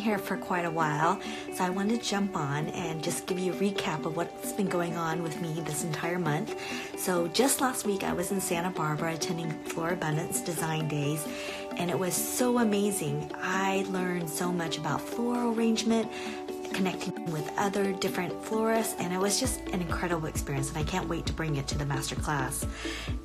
here for quite a while, so I wanted to jump on and just give you a recap of what's been going on with me this entire month. So just last week I was in Santa Barbara attending Flora Abundance Design Days, and it was so amazing. I learned so much about floral arrangement, connecting with other different florists, and it was just an incredible experience, and I can't wait to bring it to the master class.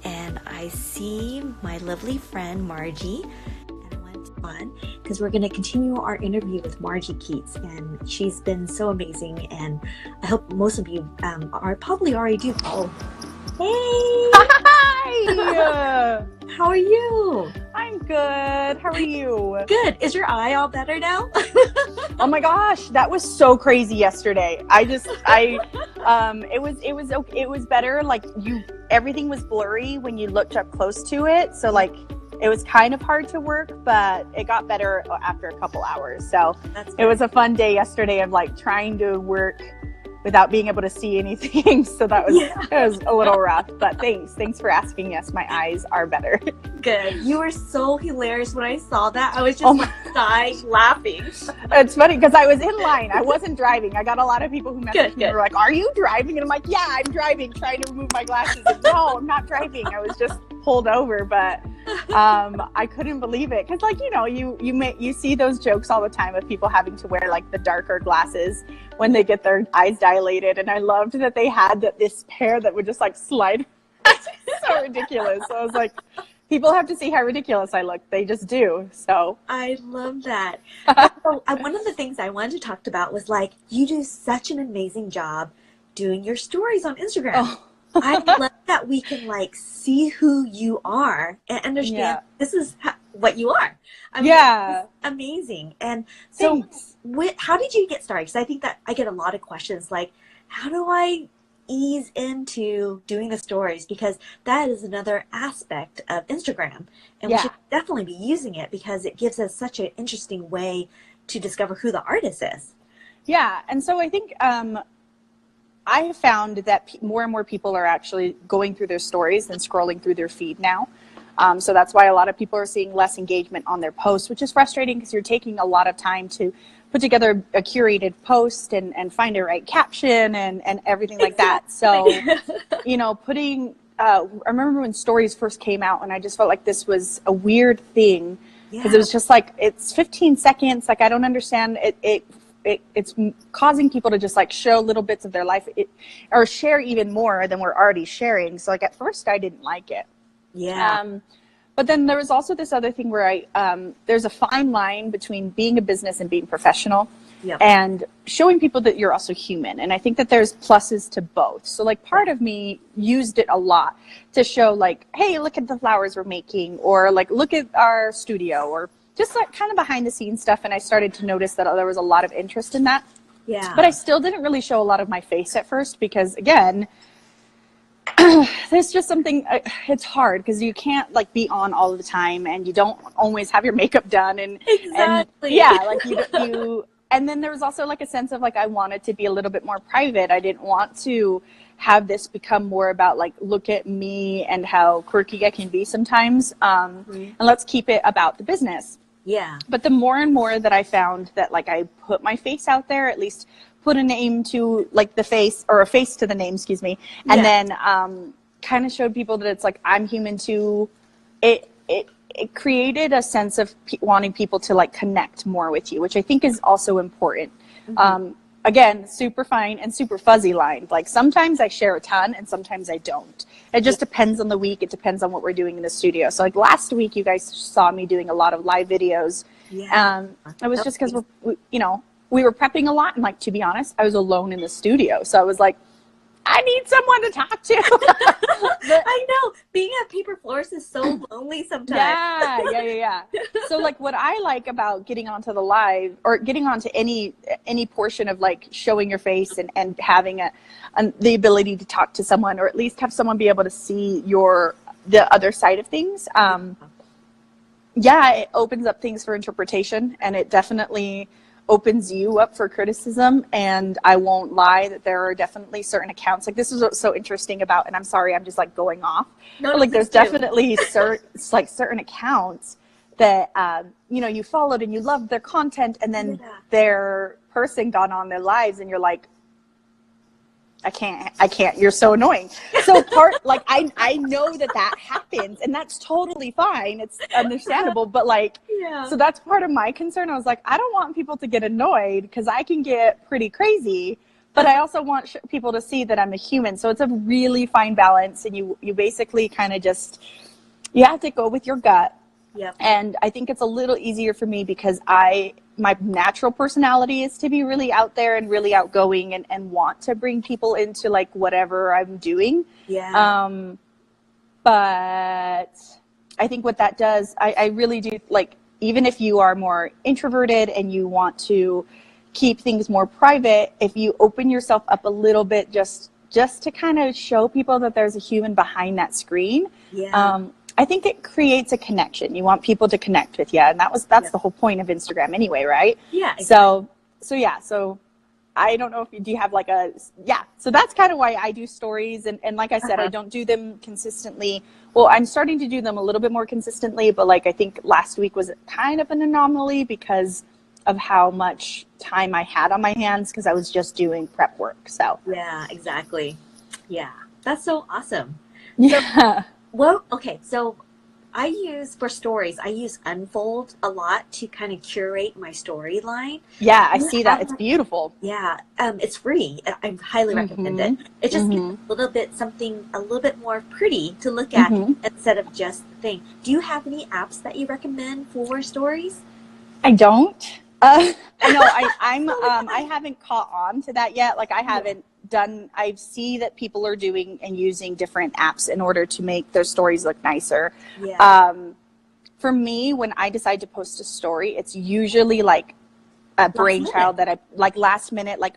And I see my lovely friend Margie, and I wanted to fun because we're going to continue our interview with Margie Keates, and she's been so amazing, and I hope most of you are probably already do follow. Hey! Hi! How are you? I'm good. How are you? Good. Is your eye all better now? Oh my gosh, that was so crazy yesterday. It was better. Like everything was blurry when you looked up close to it. So like it was kind of hard to work, but it got better after a couple hours. So it was a fun day yesterday of like trying to work without being able to see anything. So that was, It was a little rough, but thanks for asking. Yes, my eyes are better. Good. You were so hilarious when I saw that. I was just dying laughing. It's funny because I was in line. I wasn't driving. I got a lot of people who messaged me and were like, are you driving? And I'm like, yeah, I'm driving, trying to remove my glasses. And, no, I'm not driving. I was just pulled over, but I couldn't believe it. Because like, you see those jokes all the time of people having to wear like the darker glasses when they get their eyes dilated. And I loved that they had this pair that would just like slide. It's so ridiculous. So I was like, people have to see how ridiculous I look. They just do. So I love that. So, one of the things I wanted to talk about was like, you do such an amazing job doing your stories on Instagram. Oh. I love that we can like see who you are and understand this is what you are. I mean, it's amazing. And so how did you get started? Because I think that I get a lot of questions like, how do I ease into doing the stories? Because that is another aspect of Instagram, and we should definitely be using it because it gives us such an interesting way to discover who the artist is. Yeah, and so I think I have found that more and more people are actually going through their stories than scrolling through their feed now. So that's why a lot of people are seeing less engagement on their posts, which is frustrating because you're taking a lot of time to put together a curated post and find a right caption and everything like that. So, I remember when stories first came out and I just felt like this was a weird thing because it was just like, it's 15 seconds. Like, I don't understand it's causing people to just like show little bits of their life or share even more than we're already sharing. So like at first I didn't like it. Yeah. But then there was also this other thing where there's a fine line between being a business and being professional and showing people that you're also human. And I think that there's pluses to both. So like part of me used it a lot to show like, hey, look at the flowers we're making, or like, look at our studio, or just like kind of behind the scenes stuff. And I started to notice that there was a lot of interest in that. Yeah. But I still didn't really show a lot of my face at first because again, there's just something, it's hard because you can't like be on all the time and you don't always have your makeup done. And like you, and then there was also like a sense of like, I wanted to be a little bit more private. I didn't want to have this become more about like, look at me and how quirky I can be sometimes. And let's keep it about the business. Yeah. But the more and more that I found that like I put my face out there, at least put a name to like the face, or a face to the name, excuse me. And then kind of showed people that it's like, I'm human too. It created a sense of wanting people to like connect more with you, which I think is also important. Again, super fine and super fuzzy line. Like sometimes I share a ton and sometimes I don't. It just depends on the week. It depends on what we're doing in the studio. So like last week, you guys saw me doing a lot of live videos. Yeah. It was just because we were prepping a lot. And like, to be honest, I was alone in the studio. So I was like, I need someone to talk to. I know. Being a paper florist is so lonely sometimes. Yeah. So like what I like about getting onto the live or getting onto any portion of like showing your face and having the ability to talk to someone, or at least have someone be able to see the other side of things. It opens up things for interpretation, and it definitely opens you up for criticism. And I won't lie that there are definitely certain accounts, like this is what's so interesting about, and I'm sorry, I'm just like going off. But like there's definitely certain accounts that, you know, you followed and you loved their content, and then their person got on their lives and you're like, I can't, you're so annoying. So like, I know that happens, and that's totally fine. It's understandable, but like, so that's part of my concern. I was like, I don't want people to get annoyed because I can get pretty crazy, but I also want people to see that I'm a human. So it's a really fine balance, and you basically kind of just, you have to go with your gut. Yep. And I think it's a little easier for me because my natural personality is to be really out there and really outgoing and want to bring people into like whatever I'm doing. Yeah. But I think what that does, I really do, like, even if you are more introverted and you want to keep things more private, if you open yourself up a little bit, just to kind of show people that there's a human behind that screen. Yeah. I think it creates a connection. You want people to connect with you, and that's the whole point of Instagram anyway, right? Yeah. Exactly. So I don't know if do you have like so that's kind of why I do stories, and like I said, I don't do them consistently. Well, I'm starting to do them a little bit more consistently, but like I think last week was kind of an anomaly because of how much time I had on my hands because I was just doing prep work. So yeah, exactly. Yeah, that's so awesome. Yeah. Well, okay, so for stories, I use Unfold a lot to kind of curate my storyline. Yeah, I see that. It's beautiful. Yeah, it's free. I highly recommend it. It just gives something a little bit more pretty to look at instead of just the thing. Do you have any apps that you recommend for stories? I don't. I know I haven't caught on to that yet. Like I see that people are doing and using different apps in order to make their stories look nicer. Yeah. For me, when I decide to post a story, it's usually like a brainchild that I like last minute, like,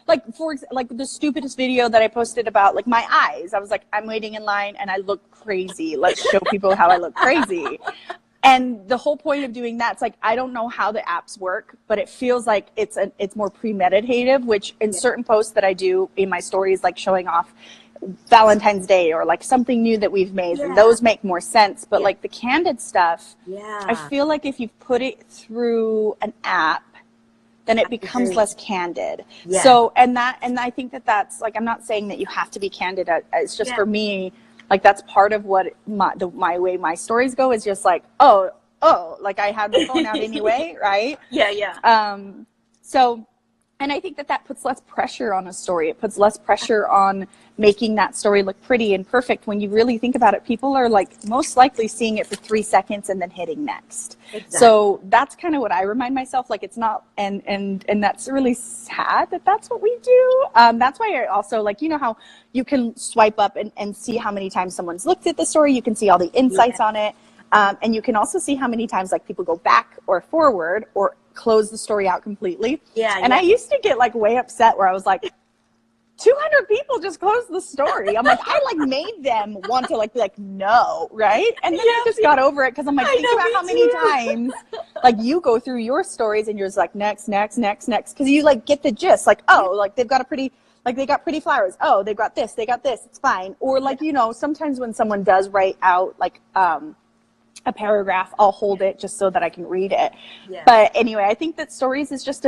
like like the stupidest video that I posted about like my eyes. I was like, I'm waiting in line and I look crazy. Let's show people how I look crazy. And the whole point of doing that's like, I don't know how the apps work, but it feels like it's more premeditative, which in certain posts that I do in my stories, like showing off Valentine's Day or like something new that we've made, and those make more sense. But like the candid stuff, I feel like if you put it through an app, then it becomes less candid. Yeah. So, and I think that's like, I'm not saying that you have to be candid. It's just for me, like that's part of what my way my stories go is just like, oh, like I had my phone out anyway, right? Yeah. So, and I think that puts less pressure on a story. It puts less pressure on making that story look pretty and perfect. When you really think about it, people are like most likely seeing it for 3 seconds and then hitting next. Exactly. So that's kind of what I remind myself. Like it's not, and that's really sad that that's what we do. That's why I also like, you know how you can swipe up and see how many times someone's looked at the story. You can see all the insights on it. And you can also see how many times like people go back or forward or close the story out completely. And I used to get like way upset where I was like, 200 people just closed the story. I'm like, I like made them want to like be like, no, right? And then I just got over it because I'm like, think about how many times like you go through your stories and you're just like next, because you like get the gist, like, oh, like they've got a pretty, like they got pretty flowers. Oh, they've got this, it's fine. Or like, you know, sometimes when someone does write out like a paragraph, I'll hold it just so that I can read it. But anyway, I think that stories is just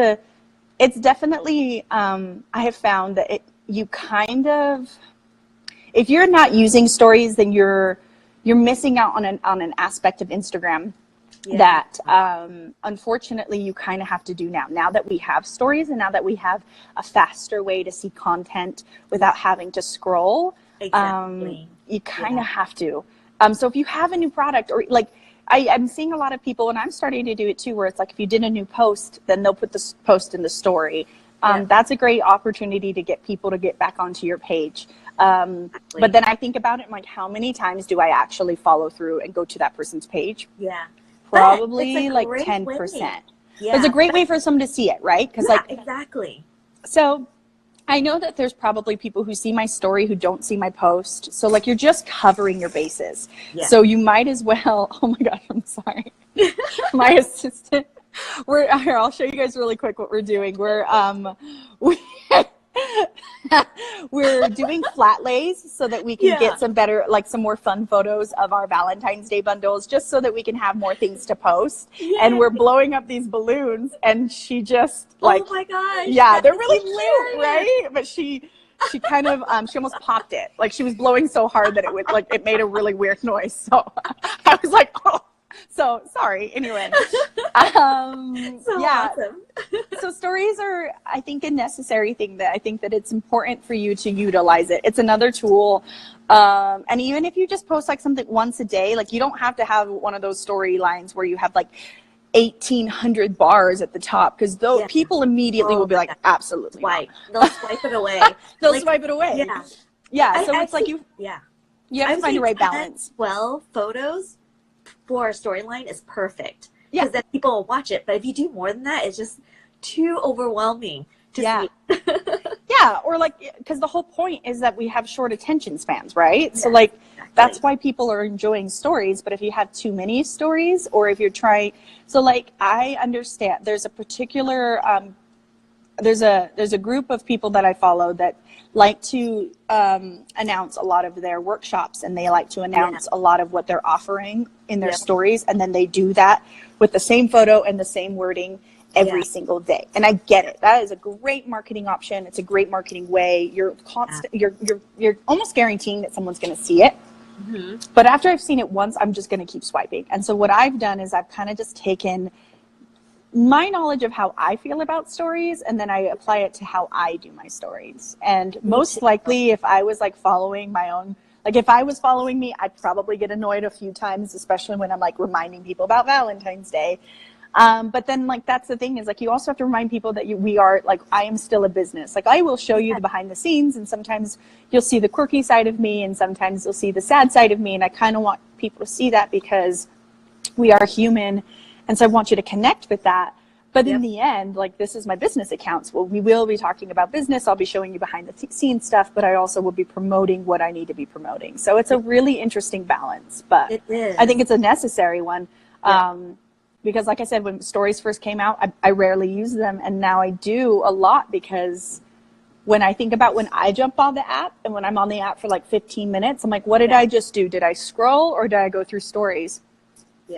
it's definitely, I have found that you kind of, if you're not using stories, then you're missing out on an aspect of Instagram that unfortunately you kind of have to do now that we have stories and now that we have a faster way to see content without having to scroll. You kind of have to. So if you have a new product or like, I'm seeing a lot of people, and I'm starting to do it too, where it's like if you did a new post, then they'll put this post in the story. That's a great opportunity to get people to get back onto your page. But then I think about it, I'm like, how many times do I actually follow through and go to that person's page? Probably like 10%. It's a great way for someone to see it, right? Because So I know that there's probably people who see my story who don't see my post. So like you're just covering your bases. So you might as well, oh my gosh, I'm sorry. My assistant, I'll show you guys really quick what we're doing. We're doing flat lays so that we can get some better, like some more fun photos of our Valentine's Day bundles, just so that we can have more things to post. Yay. And we're blowing up these balloons, and she just like, oh my gosh, yeah, they're really cute, right? But she kind of she almost popped it. Like she was blowing so hard that it made a really weird noise. So I was like, oh. So sorry. Anyway, awesome. So stories are, I think, a necessary thing. That I think that it's important for you to utilize it. It's another tool, and even if you just post like something once a day, like you don't have to have one of those storylines where you have like 1,800 bars at the top, because those people immediately will be like, absolutely swipe. They'll swipe it away. They'll swipe it away. Yeah. So it's like you have to find the right balance. 12 photos for a storyline is perfect, because then people will watch it. But if you do more than that, it's just too overwhelming to see. Or like, because the whole point is that we have short attention spans, right? So like that's why people are enjoying stories. But if you have too many stories, or if you're trying, so like I understand there's a particular there's a group of people that I follow that like to announce a lot of their workshops, and they like to announce a lot of what they're offering in their stories, and then they do that with the same photo and the same wording every single day. And I get it. That is a great marketing option. It's a great marketing way. You're you're almost guaranteeing that someone's going to see it. Mm-hmm. But after I've seen it once, I'm just going to keep swiping. And so what I've done is I've kind of just taken my knowledge of how I feel about stories, and then I apply it to how I do my stories. And most likely, if I was like following my own, like if I was following me, I'd probably get annoyed a few times, especially when I'm like reminding people about Valentine's Day. But then like, that's the thing, is like, you also have to remind people that we are like, I am still a business. Like I will show you the behind the scenes, and sometimes you'll see the quirky side of me, and sometimes you'll see the sad side of me. And I kind of want people to see that, because we are human. And so I want you to connect with that. But in the end, like, this is my business accounts. Well, we will be talking about business. I'll be showing you behind the scenes stuff, but I also will be promoting what I need to be promoting. So it's a really interesting balance, but I think it's a necessary one. Because like I said, when stories first came out, I rarely used them. And now I do a lot, because when I think about when I jump on the app, and when I'm on the app for like 15 minutes, I'm like, what did I just do? Did I scroll, or did I go through stories?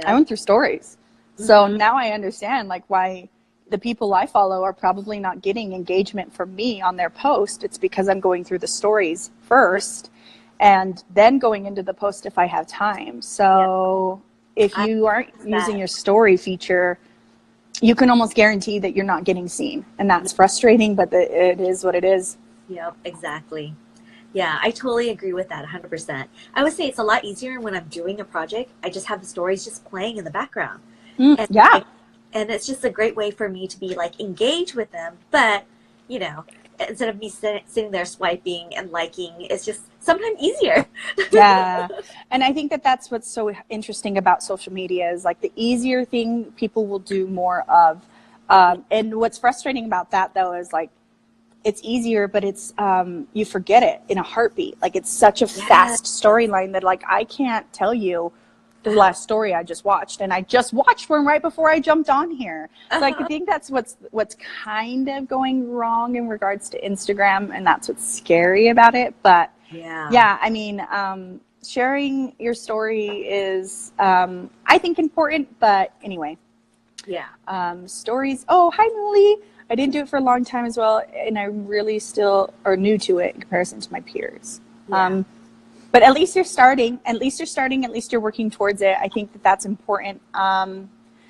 I went through stories. So now I understand like why the people I follow are probably not getting engagement from me on their post. It's because I'm going through the stories first, and then going into the post if I have time. So if you aren't using your story feature, you can almost guarantee that you're not getting seen. And that's frustrating, but it is what it is. Yep, exactly. Yeah, I totally agree with that 100%. I would say it's a lot easier when I'm doing a project. I just have the stories just playing in the background. And it's just a great way for me to be like engaged with them. But, you know, instead of me sitting there swiping and liking, it's just sometimes easier. And I think that that's what's so interesting about social media, is like the easier thing people will do more of. And what's frustrating about that, though, is like, it's easier, but it's you forget it in a heartbeat. Like, it's such a fast storyline that like I can't tell you the last story I just watched, and I just watched one right before I jumped on here. So I think that's what's kind of going wrong in regards to Instagram, and that's what's scary about it. But I mean, sharing your story is I think important, but anyway. Stories. Oh, hi Molly. I didn't do it for a long time as well, and I'm really still new to it in comparison to my peers. But at least you're starting. At least you're working towards it. I think that that's important. I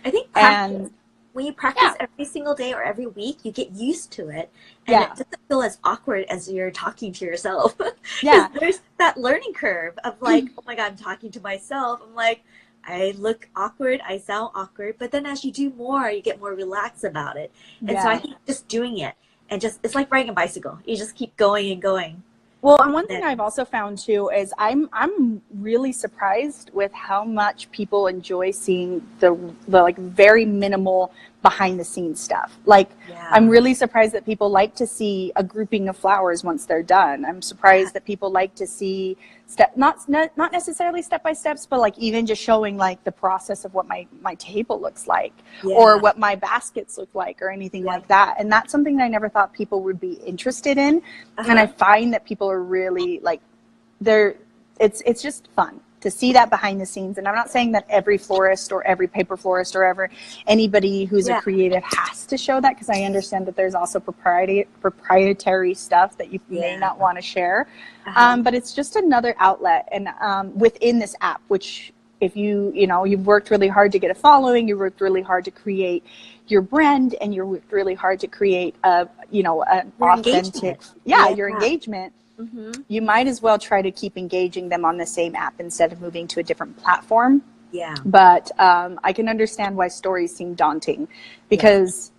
think practice. When you practice every single day or every week, you get used to it, and it doesn't feel as awkward as you're talking to yourself. There's that learning curve of like, oh my God, I'm talking to myself. I'm like, I look awkward, I sound awkward, but then as you do more, you get more relaxed about it. And so I think just doing it, and just, it's like riding a bicycle. You just keep going and going. Well, and one thing I've also found too is I'm really surprised with how much people enjoy seeing the like very minimal behind the scenes stuff. Like I'm really surprised that people like to see a grouping of flowers once they're done. I'm surprised that people like to see not necessarily step by steps, but like even just showing like the process of what my table looks like, or what my baskets look like, or anything like that. And that's something that I never thought people would be interested in. And I find that people are really like, it's just fun to see that behind the scenes. And I'm not saying that every florist or every paper florist or ever anybody who's a creative has to show that, because I understand that there's also proprietary stuff that you may not want to share. But it's just another outlet, and within this app, which if you've worked really hard to get a following, you worked really hard to create your brand, and you worked really hard to create an authentic your engagement. You might as well try to keep engaging them on the same app instead of moving to a different platform. But I can understand why stories seem daunting, because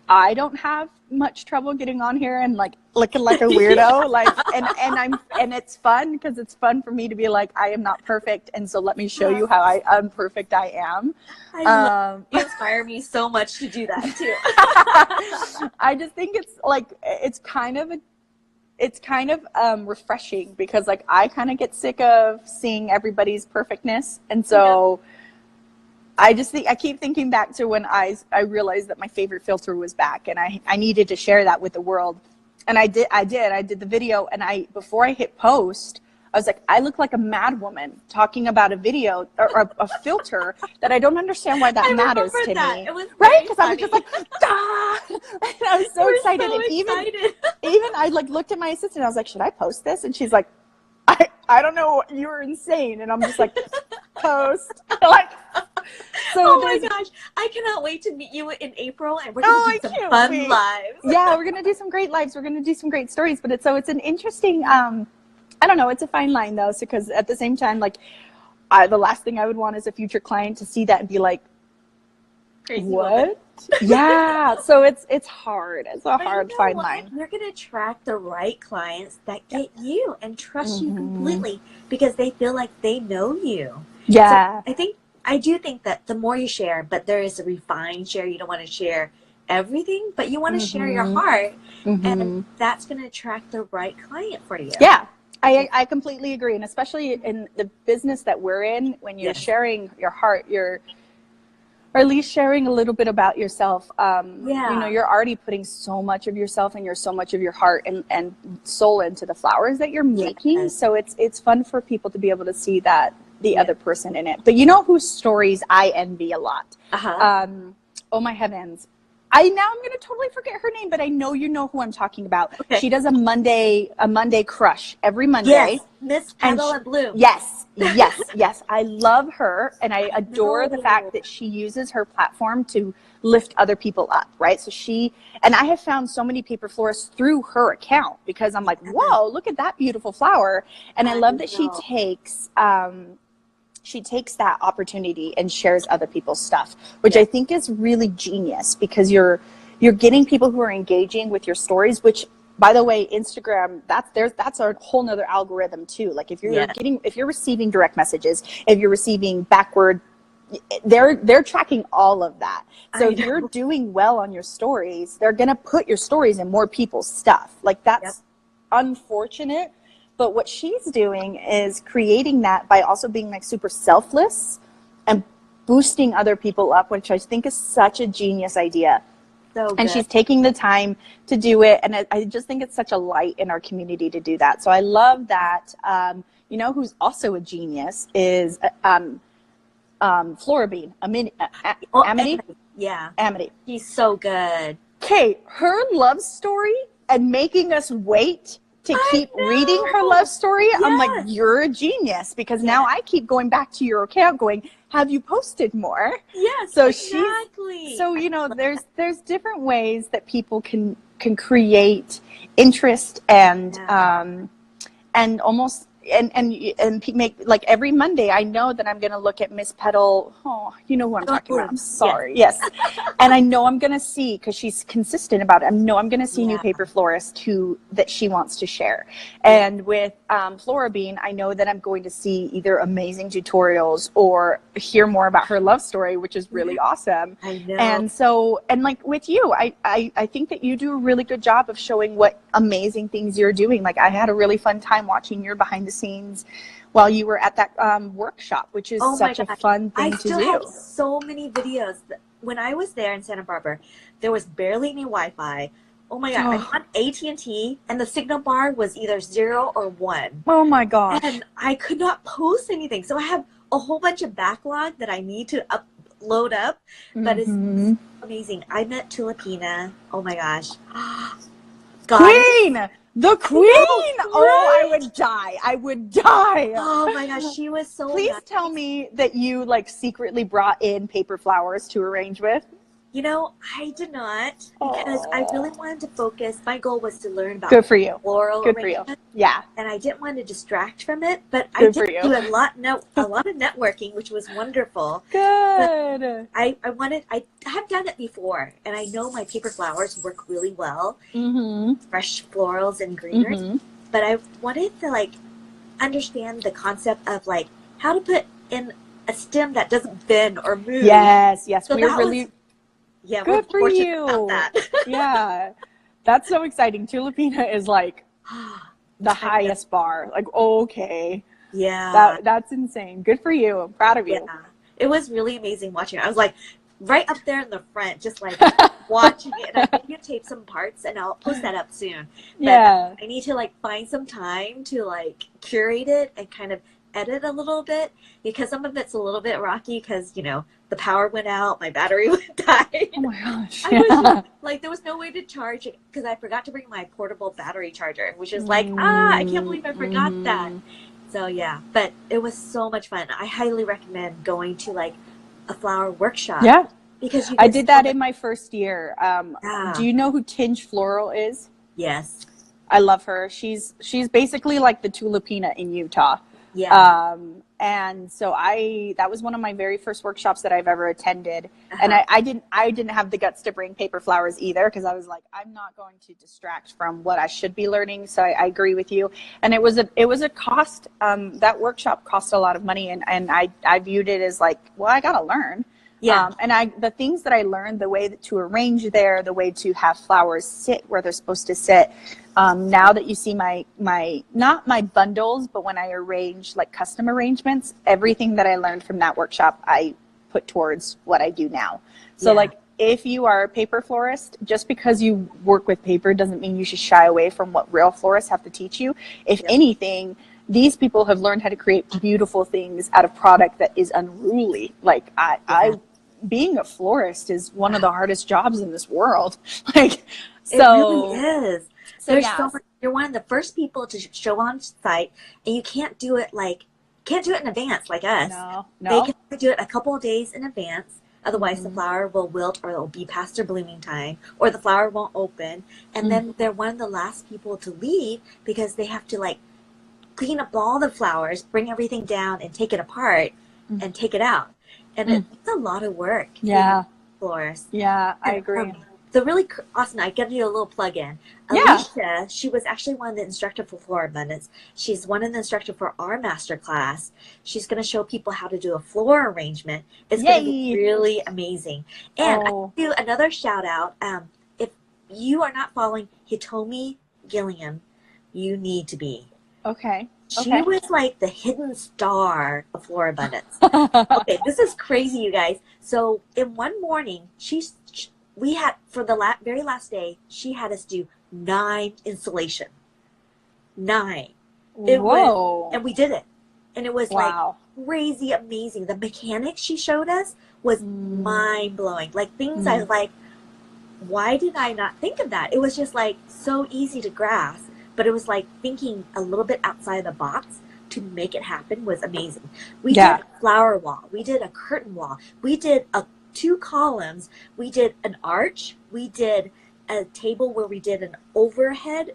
I don't have much trouble getting on here and like looking like a weirdo, like, and it's fun, because it's fun for me to be like, I am not perfect, and so let me show you how unperfect I am. You inspire me so much to do that too. I just think it's kind of refreshing, because like I kind of get sick of seeing everybody's perfectness, and so I keep thinking back to when I realized that my favorite filter was back, and I needed to share that with the world. And I did the video, and before I hit post, I was like, I look like a mad woman talking about a video or a filter that I don't understand why that matters to me. It was right? Because I was just like, and I was so excited. And even I like looked at my assistant, I was like, should I post this? And she's like, I don't know, you were insane. And I'm just like, post. Like, so oh my gosh, I cannot wait to meet you in April, and we're going to do some fun lives. Yeah, we're going to do some great lives. We're going to do some great stories. But it's an interesting, I don't know, it's a fine line though. So, because at the same time, like, the last thing I would want is a future client to see that and be like, crazy what? Yeah. So it's hard. It's a hard fine line. You're going to attract the right clients that get you and trust you completely, because they feel like they know you. Yeah. So I do think that the more you share, but there is a refined share. You don't want to share everything, but you want to share your heart, and that's going to attract the right client for you. Yeah. I completely agree. And especially in the business that we're in, when you're sharing your heart, or at least sharing a little bit about yourself. You're already putting so much of yourself and so much of your heart and soul into the flowers that you're making. So it's fun for people to be able to see that the other person in it. But you know whose stories I envy a lot? Oh my heavens. I'm going to totally forget her name, but I know you know who I'm talking about. Okay. She does a Monday crush every Monday. Yes, Miss Petal and Bloom. Yes. I love her, and I adore the fact that she uses her platform to lift other people up, right? So and I have found so many paper florists through her account, because I'm like, whoa, look at that beautiful flower. And I love that she takes that opportunity and shares other people's stuff, which I think is really genius, because you're getting people who are engaging with your stories, which, by the way, Instagram, that's a whole nother algorithm too. Like if you're receiving direct messages, if you're receiving backward, they're tracking all of that. So if you're doing well on your stories, they're going to put your stories in more people's stuff. Like that's unfortunate. But what she's doing is creating that by also being like super selfless and boosting other people up, which I think is such a genius idea. So good. And she's taking the time to do it. And I just think it's such a light in our community to do that. So I love that. You know who's also a genius is Flora Bean, Amity. Yeah. Amity. He's so good. Okay, her love story and making us wait to keep reading her love story. I'm like, you're a genius, because now I keep going back to your account going, have you posted more? Yes, so exactly. So there's different ways that people can create interest and almost and make, like, every Monday I know that I'm going to look at Miss Petal. Oh, you know who I'm talking about. I'm sorry. Yes. And I know I'm going to see, because she's consistent about it, I know I'm going to see new paper florist that she wants to share. And with Flora Bean, I know that I'm going to see either amazing tutorials or hear more about her love story, which is really awesome. I know. And so, and like with you, I think that you do a really good job of showing what amazing things you're doing. Like, I had a really fun time watching your behind the scenes while you were at that workshop, which is such a fun thing to do. I still have so many videos. When I was there in Santa Barbara, there was barely any Wi-Fi. Oh my God, I'm on AT&T, and the signal bar was either 0 or 1. Oh my gosh. And I could not post anything. So I have a whole bunch of backlog that I need to load up, but it's amazing. I met Tulipina. Oh my gosh. God. Queen! The queen! Oh, I would die. I would die. Oh my gosh, she was so Please nice. tell me that you like secretly brought in paper flowers to arrange with. You know, I did not, because I really wanted to focus. My goal was to learn about Good for you. floral Good for you. arrangement. Yeah. And I didn't want to distract from it, but I Good did for you. do a lot of networking, which was wonderful. Good. But I have done it before, and I know my paper flowers work really well. Fresh florals and greenery. But I wanted to like understand the concept of like how to put in a stem that doesn't bend or move. Yes, So we're really yeah, good we're for you. about that. Yeah, that's so exciting. Tulipina is like the highest bar. Like, okay, yeah, that's insane. Good for you. I'm proud of you. Yeah, it was really amazing watching it. I was like right up there in the front, just like watching it. And I'm gonna tape some parts, and I'll post that up soon. But Yeah, I need to like find some time to like curate it and kind of edit a little bit, because some of it's a little bit rocky because, you know, the power went out, my battery would die. oh my gosh. I was just, like, there was no way to charge it because I forgot to bring my portable battery charger, which is like, I can't believe I forgot that. So yeah, but it was so much fun. I highly recommend going to like a flower workshop. Yeah, because I did that in my first year. Yeah. Do you know who Tinge Floral is? Yes. I love her. She's basically like the Tulipina in Utah. Yeah. And so that was one of my very first workshops that I've ever attended. And I didn't have the guts to bring paper flowers either, because I was like, I'm not going to distract from what I should be learning. So I agree with you. And it was a cost, that workshop cost a lot of money. And I viewed it as like, well, I got to learn. Yeah. And the things that I learned, the way to arrange there, the way to have flowers sit where they're supposed to sit. Now that you see my not my bundles, but when I arrange like custom arrangements, everything that I learned from that workshop, I put towards what I do now. So like, if you are a paper florist, just because you work with paper doesn't mean you should shy away from what real florists have to teach you. If anything, these people have learned how to create beautiful things out of product that is unruly. Like I being a florist is one of the hardest jobs in this world. Like, so it really is. So There's yeah, so much, you're one of the first people to show on site, and you can't do it in advance like us. No. They can only do it a couple of days in advance. Otherwise, the flower will wilt, or it'll be past their blooming time, or the flower won't open. And then they're one of the last people to leave because they have to like clean up all the flowers, bring everything down, and take it apart and take it out. And it's a lot of work. Yeah. Florist. Yeah, I agree. So really awesome. I give you a little plug in. Yeah. Alicia, she was actually one of the instructor for Flora Abundance. She's one of the instructor for our master class. She's going to show people how to do a floor arrangement. It's going to be really amazing. And I do another shout out. If you are not following Hitomi Gilliam, you need to be. Okay. She was like the hidden star of Flora Abundance. Okay, this is crazy, you guys. So in one morning, we had, for the very last day, she had us do 9 installation. 9. And we did it. And it was like crazy amazing. The mechanics she showed us was mind blowing. Like things I was like, why did I not think of that? It was just like so easy to grasp, but it was like thinking a little bit outside the box to make it happen was amazing. We did a flower wall. We did a curtain wall. We did 2 columns. We did an arch. We did a table where we did an overhead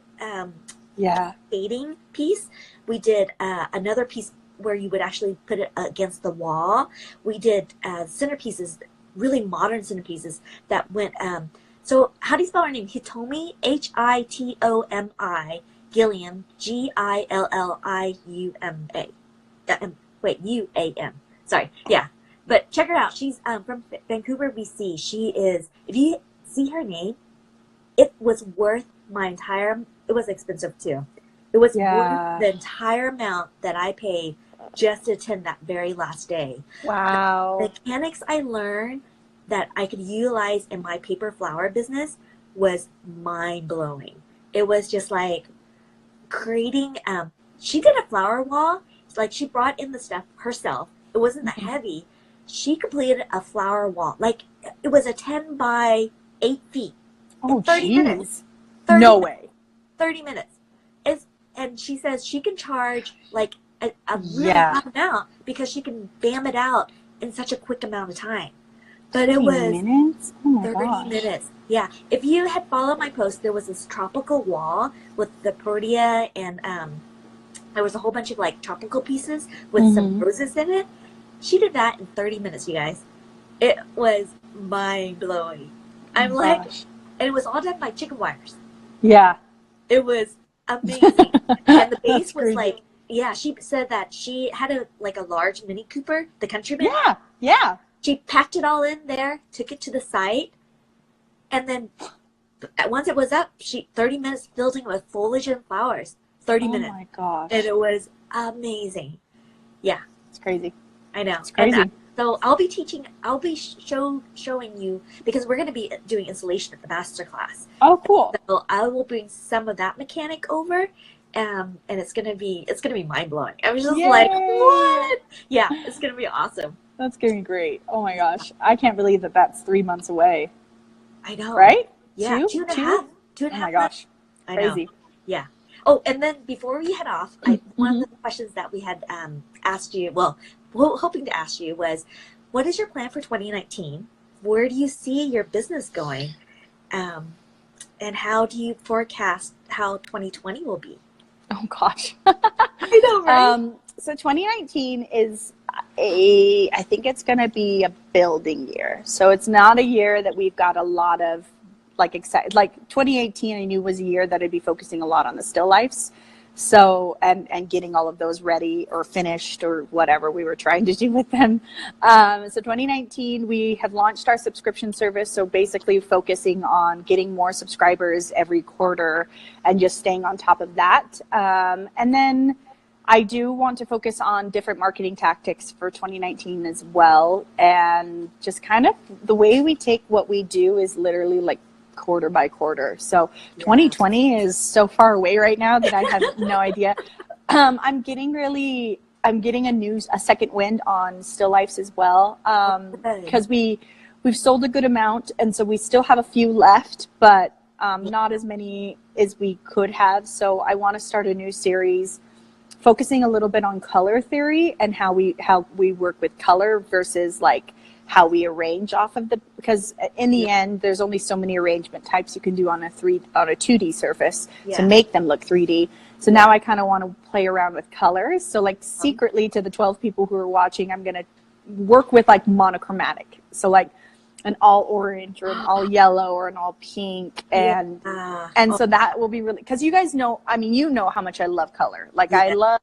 shading piece. We did another piece where you would actually put it against the wall. We did centerpieces, really modern centerpieces that went. So how do you spell her name? Hitomi, Hitomi, Gilliam, Gilliuma. UAM. Sorry. Yeah. But check her out. She's from Vancouver, BC. She is, if you see her name, it was worth my entire, it was expensive too. It was Yeah. worth the entire amount that I paid just to attend that very last day. Wow. The mechanics I learned that I could utilize in my paper flower business was mind blowing. It was just like creating, she did a flower wall. It's like she brought in the stuff herself. It wasn't that heavy. She completed a flower wall. Like it was a 10 by 8 feet in 30 minutes. 30 No minutes. way. 30 minutes. And she says she can charge like a really Yeah. high amount because she can bam it out in such a quick amount of time. But it 30 was minutes? Oh my 30 gosh. minutes. Yeah. If you had followed my post, there was this tropical wall with the protea and there was a whole bunch of like tropical pieces with some roses in it. She did that in 30 minutes, you guys. It was mind blowing. I'm like, and it was all done by chicken wires. Yeah. It was amazing. And the base was crazy. like, yeah, she said that she had a large Mini Cooper, the Countryman. Yeah. Yeah. She packed it all in there, took it to the site, and then once it was up, 30 minutes building with foliage and flowers. 30 minutes. Oh my gosh. And it was amazing. Yeah. It's crazy. I know. It's crazy. And, so I'll be teaching, showing you, because we're going to be doing installation at the masterclass. Oh, cool. So I will bring some of that mechanic over, and it's gonna be mind blowing. I was just like, what? Yeah, it's gonna be awesome. That's gonna be great. Oh my gosh, I can't believe that that's 3 months away. I know, right? Yeah, two and a half. Oh my gosh, I crazy. know. Yeah. Oh, and then before we head off, one of the questions that we had asked you, hoping to ask you was, what is your plan for 2019? Where do you see your business going? And how do you forecast how 2020 will be? Oh gosh. I know, right? So 2019 is I think it's going to be a building year. So it's not a year that we've got a lot of like 2018 I knew was a year that I'd be focusing a lot on the still lifes. So, and getting all of those ready or finished or whatever we were trying to do with them. So 2019, we have launched our subscription service. So basically focusing on getting more subscribers every quarter and just staying on top of that. And then I do want to focus on different marketing tactics for 2019 as well. And just kind of the way we take what we do is literally like quarter by quarter. So 2020 is so far away right now that I have no idea. I'm getting a second wind on still lifes as well. Because we've sold a good amount, and so we still have a few left, but not as many as we could have. So I want to start a new series focusing a little bit on color theory and how we work with color versus like how we arrange off of because in the end, there's only so many arrangement types you can do on a 2D surface to make them look 3D. So now I kind of want to play around with colors. So like secretly to the 12 people who are watching, I'm going to work with like monochromatic. So like an all orange or an all yellow or an all pink. And so that will be really, because you guys know, I mean, you know how much I love color. Like I love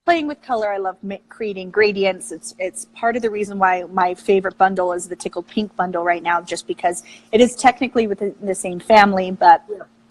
playing with color. I love creating gradients. It's part of the reason why my favorite bundle is the Tickled Pink bundle right now, just because it is technically within the same family, but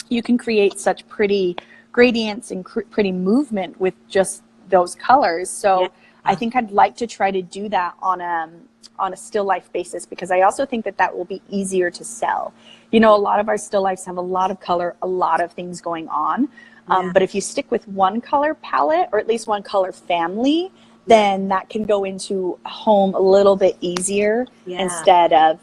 you can create such pretty gradients and pretty movement with just those colors. So I think I'd like to try to do that on a still life basis, because I also think that will be easier to sell. You know, a lot of our still lifes have a lot of color, a lot of things going on. But if you stick with one color palette, or at least one color family, then that can go into a home a little bit easier instead of,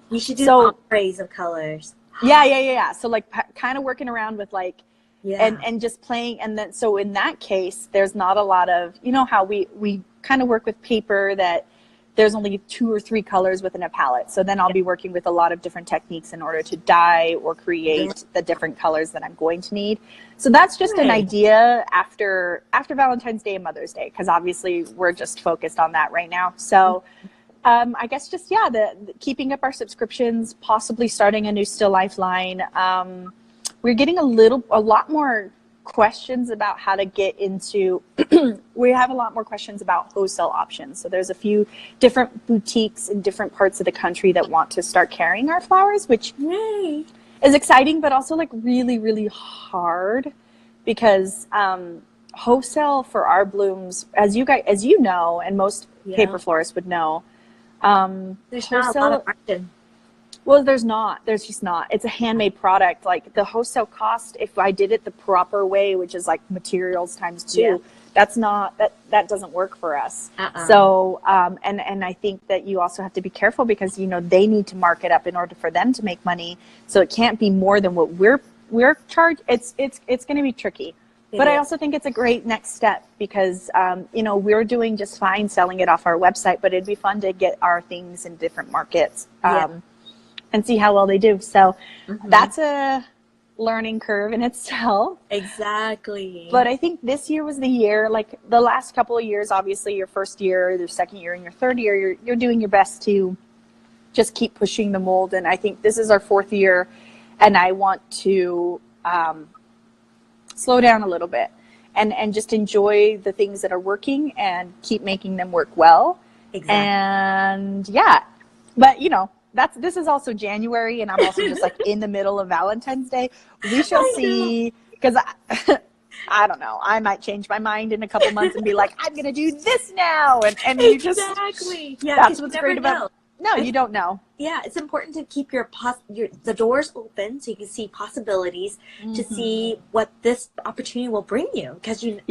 We should do praise of colors. Yeah. So like kind of working around with like, and just playing. And then, so in that case, there's not a lot of, you know how we kind of work with paper that there's only 2 or 3 colors within a palette. So then I'll be working with a lot of different techniques in order to dye or create the different colors that I'm going to need. So that's just an idea after Valentine's Day and Mother's Day, because obviously we're just focused on that right now. So I guess just, the keeping up our subscriptions, possibly starting a new still life line. We're getting a lot more questions about how to get into we have a lot more questions about wholesale options. So there's a few different boutiques in different parts of the country that want to start carrying our flowers, which is exciting, but also like really, really hard, because wholesale for our blooms, as you know, and most paper florists would know, there's wholesale, not a lot of margin. well, there's just not. It's a handmade product. Like the wholesale cost, if I did it the proper way, which is like materials times 2, that's not, that doesn't work for us. So, and I think that you also have to be careful because, you know, they need to mark it up in order for them to make money. So it can't be more than what we're charged. It's going to be tricky. But I also think it's a great next step because, you know, we're doing just fine selling it off our website, but it'd be fun to get our things in different markets and see how well they do. So that's a learning curve in itself. Exactly. But I think this year was the year, like the last couple of years, obviously your first year, your second year, and your third year, you're doing your best to just keep pushing the mold. And I think this is our 4th year, and I want to slow down a little bit and just enjoy the things that are working and keep making them work well. Exactly. And but you know, this is also January, and I'm also just like in the middle of Valentine's Day. We shall see, because I don't know, I might change my mind in a couple months and be like, I'm gonna do this now, and you just that's what's great about. No, you don't know. Yeah, it's important to keep the doors open so you can see possibilities, to see what this opportunity will bring you. Because you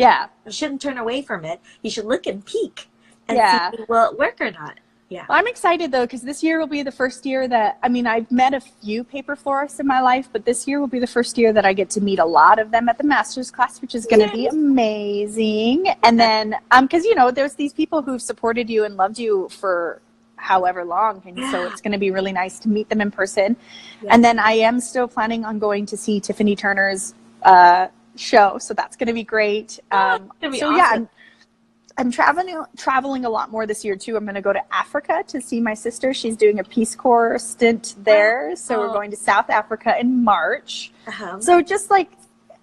shouldn't turn away from it. You should look and peek and see will it work or not. Yeah. Well, I'm excited though, because this year will be the first year that, I mean, I've met a few paper florists in my life, but this year will be the first year that I get to meet a lot of them at the master's class, which is going to be amazing. And then, because, you know, there's these people who've supported you and loved you for however long, and so it's going to be really nice to meet them in person. And then I am still planning on going to see Tiffany Turner's show, so that's going to be great. Awesome. I'm traveling a lot more this year too. I'm going to go to Africa to see my sister. She's doing a Peace Corps stint there, so we're going to South Africa in March. So just like,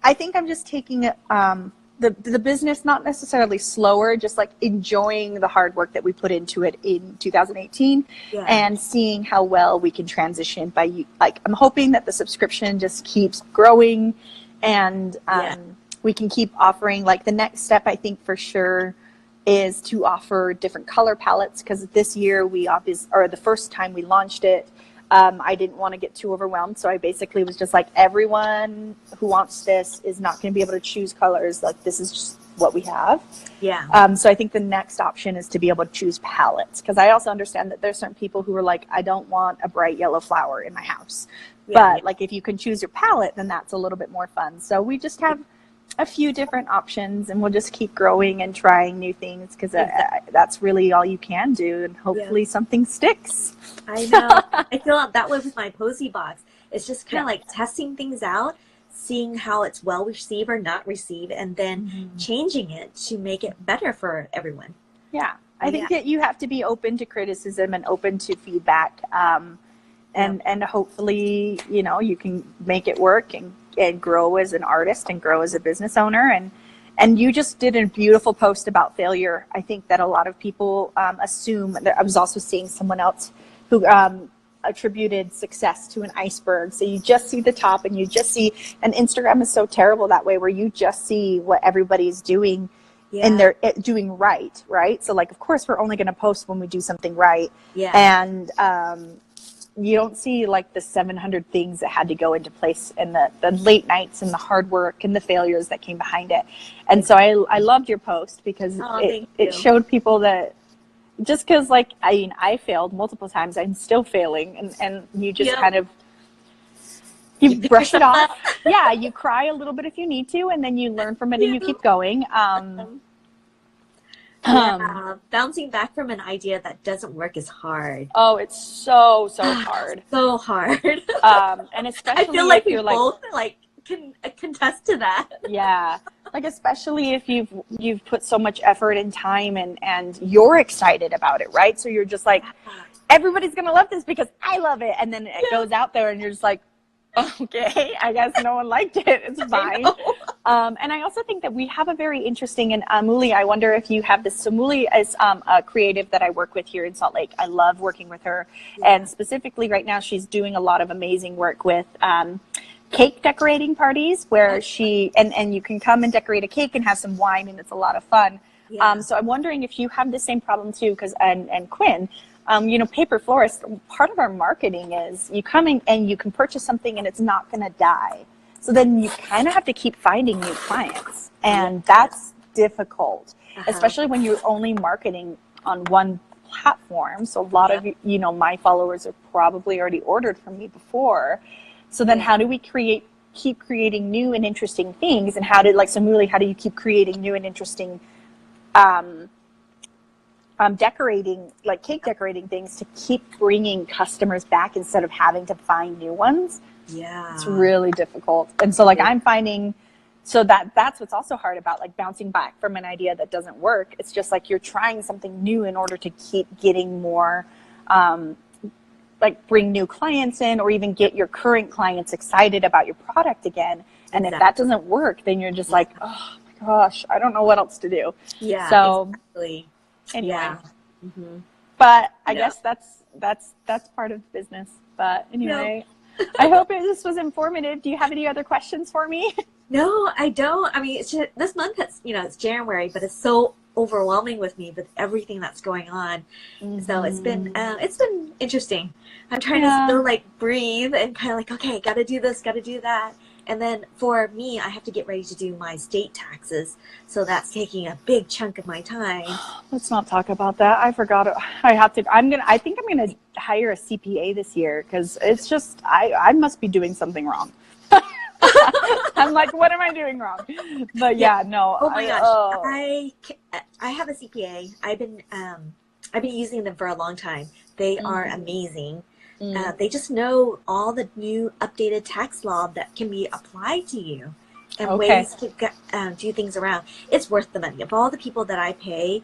I think I'm just taking it the business not necessarily slower, just like enjoying the hard work that we put into it in 2018 and seeing how well we can transition by, like, I'm hoping that the subscription just keeps growing and we can keep offering, like, the next step I think for sure is to offer different color palettes, because this year the first time we launched it, I didn't want to get too overwhelmed, so I basically was just like, everyone who wants this is not going to be able to choose colors. Like, this is just what we have. So I think the next option is to be able to choose palettes, because I also understand that there's certain people who are like, I don't want a bright yellow flower in my house. But like, if you can choose your palette, then that's a little bit more fun. So we just have a few different options, and we'll just keep growing and trying new things, because that's really all you can do, and hopefully something sticks. I know. I feel that way with my Posey Box. It's just kind of like testing things out, seeing how it's well received or not received, and then changing it to make it better for everyone. I think that you have to be open to criticism and open to feedback, and hopefully, you know, you can make it work and grow as an artist and grow as a business owner. And you just did a beautiful post about failure. I think that a lot of people assume that. I was also seeing someone else who attributed success to an iceberg. So you just see the top, and you just see, and Instagram is so terrible that way, where you just see what everybody's doing and they're doing right. So like, of course, we're only going to post when we do something right. And you don't see like the 700 things that had to go into place, and the late nights and the hard work and the failures that came behind it. And so I loved your post, because it showed people that just because, like, I mean, I failed multiple times, I'm still failing, and you just kind of, you brush it off. You cry a little bit if you need to, and then you learn from it and you keep going. Bouncing back from an idea that doesn't work is hard. Oh, it's so hard. So hard. And especially I feel like if you're we both can contest to that. Like, especially if you've put so much effort and time, and you're excited about it, right? So you're just like, everybody's gonna love this because I love it, and then it goes out there, and you're just like, okay, I guess no one liked it. It's fine. And I also think that we have a very interesting, and Muli, I wonder if you have this. So Muli is a creative that I work with here in Salt Lake. I love working with her. And specifically right now, she's doing a lot of amazing work with cake decorating parties where and you can come and decorate a cake and have some wine, and it's a lot of fun. Yeah. So I'm wondering if you have the same problem too, because and Quinn, you know, Paper Florist, part of our marketing is you come in and you can purchase something and it's not going to die. So then you kind of have to keep finding new clients, and that's difficult, especially when you're only marketing on one platform. So a lot of, you know, my followers have probably already ordered from me before. So then how do we keep creating new and interesting things? And how do you keep creating new and interesting decorating, like cake decorating things to keep bringing customers back instead of having to find new ones? Yeah. It's really difficult. And so like I'm finding, so that's what's also hard about like bouncing back from an idea that doesn't work. It's just like you're trying something new in order to keep getting more, like bring new clients in, or even get your current clients excited about your product again. And if that doesn't work, then you're just like, oh my gosh, I don't know what else to do. Yeah. So exactly. anyway, Yeah. Mm-hmm. But I guess that's part of business. But anyway, I hope this was informative. Do you have any other questions for me? No, I don't. I mean, it's just, this month, it's January, but it's so overwhelming with me with everything that's going on. So it's been interesting. I'm trying to still like breathe and kind of like, okay, got to do this, got to do that. And then for me, I have to get ready to do my state taxes. So that's taking a big chunk of my time. Let's not talk about that. I forgot. I think I'm going to hire a CPA this year, because it's just, I must be doing something wrong. I'm like, what am I doing wrong? But no. Oh my gosh. I have a CPA. I've been using them for a long time. They are amazing. They just know all the new updated tax law that can be applied to you and ways to do things around. It's worth the money. Of all the people that I pay,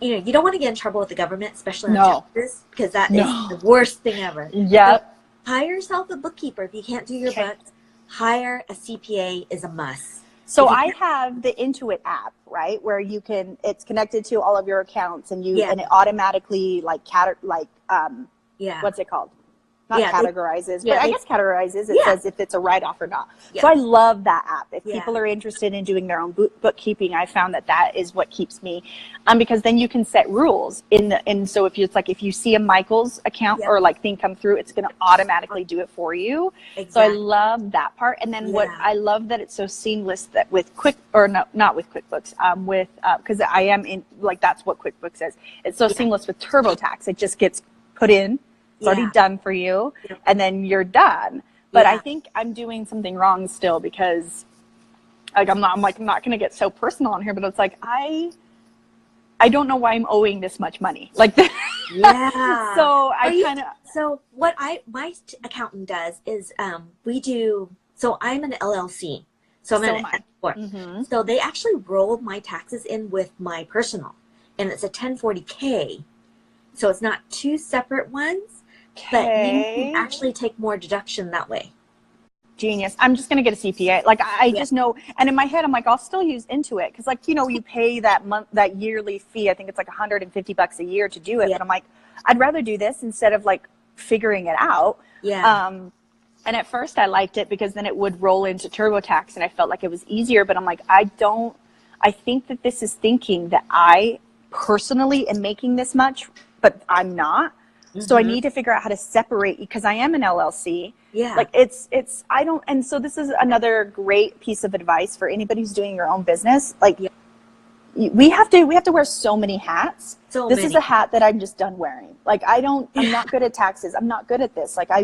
you don't want to get in trouble with the government, especially on taxes, because that is the worst thing ever. Yep. So hire yourself a bookkeeper. If you can't do your books, hire a CPA is a must. So I have the Intuit app, right, where it's connected to all of your accounts, and and it automatically what's it called? Not categorizes, but I guess categorizes. It says if it's a write-off or not. So I love that app. If people are interested in doing their own bookkeeping, I found that is what keeps me, because then you can set rules so if you see a Michael's account or like thing come through, it's going to automatically do it for you. Exactly. So I love that part. And then what I love that it's so seamless that with not with QuickBooks, because I am in, like, that's what QuickBooks is. It's so seamless with TurboTax. It just gets put in. It's already done for you, and then you're done. But I think I'm doing something wrong still, because I'm not going to get so personal on here, but it's like, I don't know why I'm owing this much money. Like, yeah. So So what my accountant does is so I'm an LLC. So I'm an S corp. So they actually rolled my taxes in with my personal, and it's a 1040K. So it's not two separate ones. But you can actually take more deduction that way. Genius. I'm just going to get a CPA. Like, I just know. And in my head, I'm like, I'll still use Intuit. Because, like, you pay that yearly fee. I think it's like $150 a year to do it. But I'm like, I'd rather do this instead of, like, figuring it out. Yeah. And at first I liked it because then it would roll into TurboTax. And I felt like it was easier. But I'm like, I think that this is thinking that I personally am making this much, but I'm not. So I need to figure out how to separate, because I am an LLC. Yeah. Like and so this is another great piece of advice for anybody who's doing your own business. Like we have to wear so many hats. This is a hat that I'm just done wearing. Like I'm not good at taxes. I'm not good at this. Like I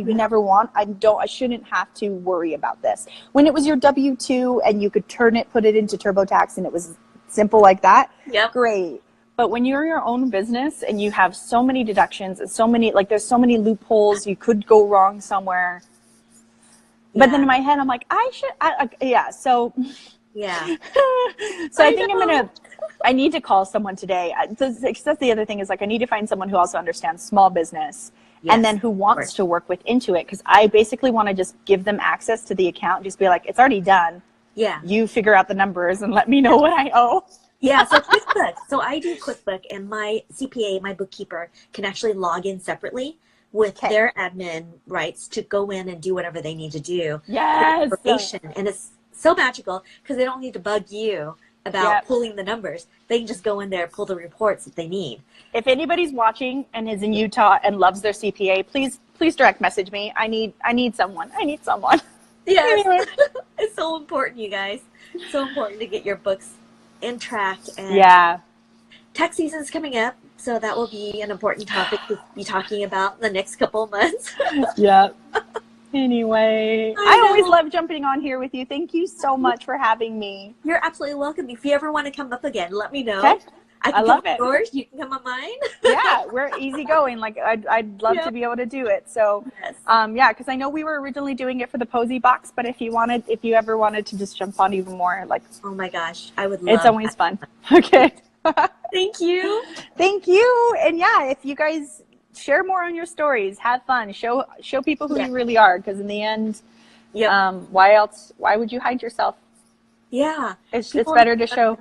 shouldn't have to worry about this. When it was your W-2 and you could put it into TurboTax and it was simple like that. Yep. Great. But when you're your own business and you have so many deductions and so many, like, there's so many loopholes, you could go wrong somewhere. Yeah. But then in my head, I'm like, So I think I need to call someone today. That's the other thing is, like, I need to find someone who also understands small business and then who wants to work with Intuit. Because I basically want to just give them access to the account and just be like, it's already done. Yeah. You figure out the numbers and let me know what I owe. Yeah, so QuickBooks. So I do QuickBooks, and my CPA, my bookkeeper, can actually log in separately with their admin rights to go in and do whatever they need to do. Yes. Information. And it's so magical because they don't need to bug you about pulling the numbers. They can just go in there, pull the reports that they need. If anybody's watching and is in Utah and loves their CPA, please direct message me. I need someone. Yes. Anyway. It's so important, you guys. So important to get your books in track. And tax season's coming up, so that will be an important topic to be talking about in the next couple of months. Anyway, I always love jumping on here with you. Thank you so much for having me. You're absolutely welcome. If you ever want to come up again, let me know. Okay. I love come on yours. You can come on mine. We're easygoing. Like I'd love to be able to do it. So, because I know we were originally doing it for the Posey Box, but if you ever wanted to just jump on even more, like, oh my gosh, I would love. It's always fun. Okay. Thank you. Thank you. And if you guys share more on your stories, have fun, show people who you really are, because in the end, why would you hide yourself? It's better to show.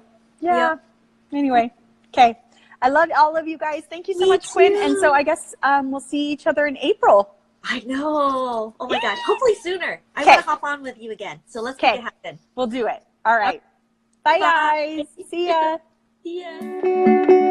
Anyway, okay, I love all of you guys. Thank you so much, Quinn. And so I guess we'll see each other in April. I know. Oh my gosh, hopefully sooner. I want to hop on with you again, so let's make it happen. We'll do it. All right. Bye guys. See ya. See ya.